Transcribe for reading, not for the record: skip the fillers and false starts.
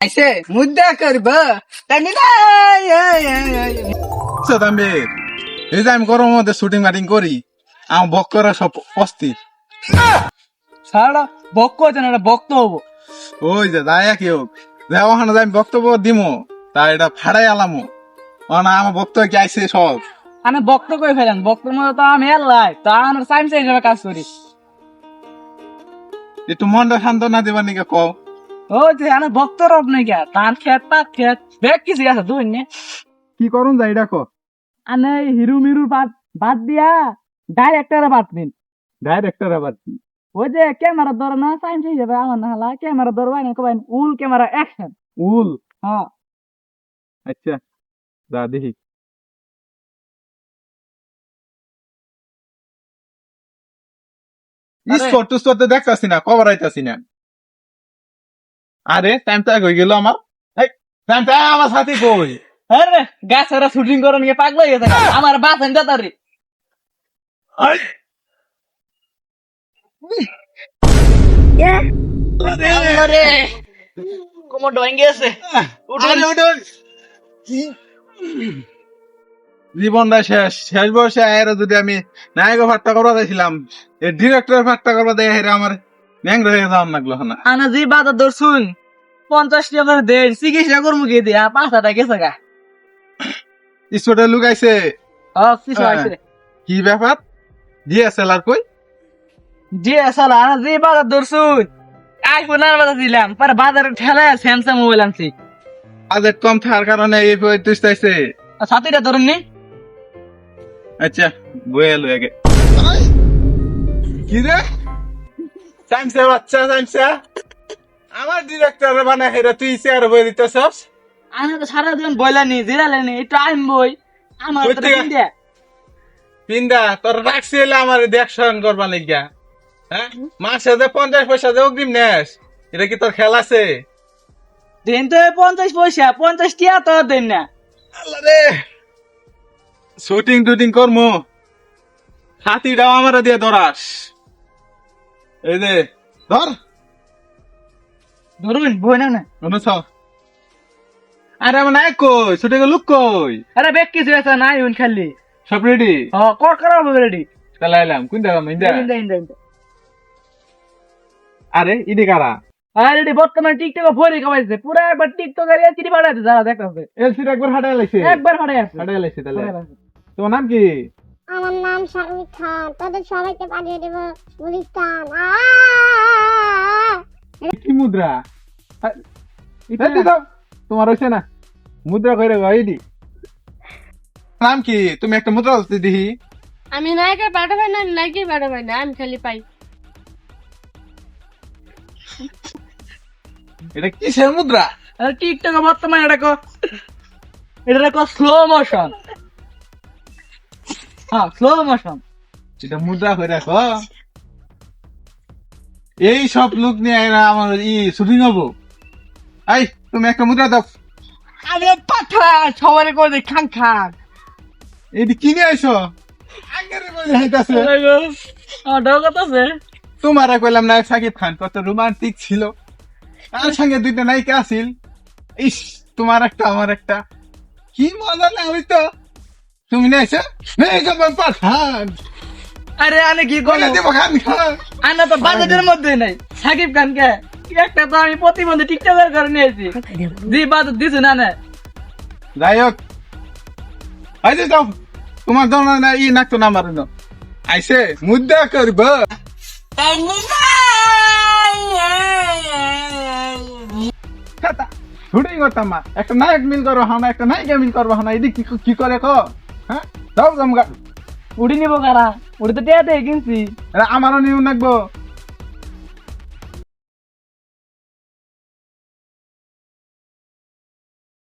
আইসে মুদ্রা করব তানি না আমি এই যে আমি গরমের মধ্যে শুটিং মাটিং করি আমার বক করা সব অস্থির। সারা বক্ক আছে না বক্ত হবো ওই যে দায়া কি হোক ওখানে আমি বক্তব্য দিমো তা এটা ফাড়াই আলামো না আমার বক্তব্য কি আইসে সব আমি বক্ত করে ফেলেন বক্তর মধ্যে তো আমি এলাই তা আমার সায়েন্স হিসেবে কাজ করি। একটু মনটা শান্ত না দিবার নিকে কও। ও যে আমি বক্তর অব নাই গা ধান খেত পাট খেত বেগ কিছু আছে দুই নে কি করুন যাই দেখো আনে হিরু মিরু বাদ দিয়া ডাইরেক্টরে বাদ নিন। ডাইরেক্টর আবার কি ওই যে ক্যামেরা ধরে না সায়েন্স হিসেবে আমার না হলা ক্যামেরা ধরবাই না কবাই উল ক্যামেরা অ্যাকশন উল। হ্যাঁ আচ্ছা যা দেখি স্পট টু স্পট দেখতাছি না কবার আইতাছি না। আরে টাইমটা হয়ে গেল আমার টাইমটা আমার সাথে কই আরে গাছেরা শুটিং করে নিয়ে পাগল হয়ে গেছে আমার বাস আনতে তারি আরে কোমর ডয়েং গেছে জীবনটা শেষ শেষ বয়সে আয়ের যদি আমি নায়ক ফাট্টা করবা চাইছিলাম এই ডিরেক্টর ফাট্টা করবা দেয় হেরে আমার ন্যাং রয়ে যাওয়ার লাগলো না। আনা জি বাজার ধরছুন 50 টাকা দেন চিকিৎসা করবো গিয়ে দিয়া 5 টাকা গেছে গা স্পটে লুকাইছে কিছু আছে কি ব্যাপার ডিএসএলআর কই ডিএসএল আনা জি বাজার ধরছুন আইফোন আর বাজার দিলাম পরে বাজারে ঠেলায় স্যামসাং মোবাইল আনছি বাজেট কম থাকার কারণে এই তুইস্তাইছে। সাথীটা ধরুন নি আচ্ছা বয়ে এলো আগে কি রে সাইন্সে বাচ্চা সাইন্সে আমার ডিরেক্টর মানে হেরে তুই চেয়ার বই দিতেছস। আমি তো সারাদিন বইলানি জিরালেনি টাইম বই আমার তো কিনতে পিন্দা তোর রাখছি এলে আমার দেখশন করবা লাগিয়া হ্যাঁ মাসে যে 50 পয়সা যে অগ্রিম নেস এটা কি তোর খেল আছে? দেন তো 50 পয়সা 50 টিয়া তো দেন না আল্লাহ রে শুটিং টুটিং করমু হাতিটাও আমার দিয়ে ধরাস এই যে ধর ধরুন বই না না শুনছ আরে আমার নায়ক কই শুটিং লুক কই আরে বেক কিছু আছে না ইউন খালি সব রেডি কর করাবো রেডি চালাইলাম কোন জায়গা ইন্দা আরে ইডি কারা আরে বর্তমানে টিকটক ভরে কামাইছে পুরো একবার টিকটক আর চিনি বাড়াইছে যারা দেখতেছে এলসিটা একবার হাঁটাই লাইছে একবার হাঁটাই আছে হাঁটাই লাইছে তাহলে তোমার নাম কি? আমার নাম শারমিন খান তাদের সবাইকে পাঠিয়ে দেব গুলিস্তান কি মুদ্রা তোমার হয়েছে না মুদ্রা করে গাইডি নাম কি তুমি একটা মুদ্রা দিহি আমি নায়কের পাঠাবাই না নায়কের পাঠাবাই না আমি খালি পাই এটা কিসের মুদ্রা? আরে টিকটক বর্তমানে এটা কো স্লো মোশন হ্যাঁ স্লো মোশন এটা মুদ্রা করে রাখো এই সব লোক নিয়ে এরা আমার শুটিং হবো। এই তুমি একটা মুদ্রা দাও আমি পাঠা সবারে করে দে খান খান এটি কিনে আইসো আগের বলে হাইতাছে আমার ডর আছে তোমার কইলাম না সাকিব খান কত রোমান্টিক ছিল তার সঙ্গে দুইটা নায়িকা আছিল ইস তোমার একটা আমার একটা কি মজা না হইতো তুমি নাইছো পাঠান আরে আনে কি বলে করব দেব খান খান আনা তো বাজেটের মধ্যে নাই সাকিব খান কে একটা তো আমি প্রতিবন্ধী টিকটকের করে নিয়েছি জি বাজেট দিছু না না যাই হোক আইতে যাও তোমার জন্য না নাকতো না মারো আইসে মুদ্রা করব শুটিং করতাম মা একটা নায়ক মিল করবো না একটা নায়িকা মিল করবো না এদিক কি করে কো হ্যাঁ যাও জমগা উড়ি নিব কারা উড়ি তো টিয়া দিয়ে কিনছি আমারও নিউ নাকবো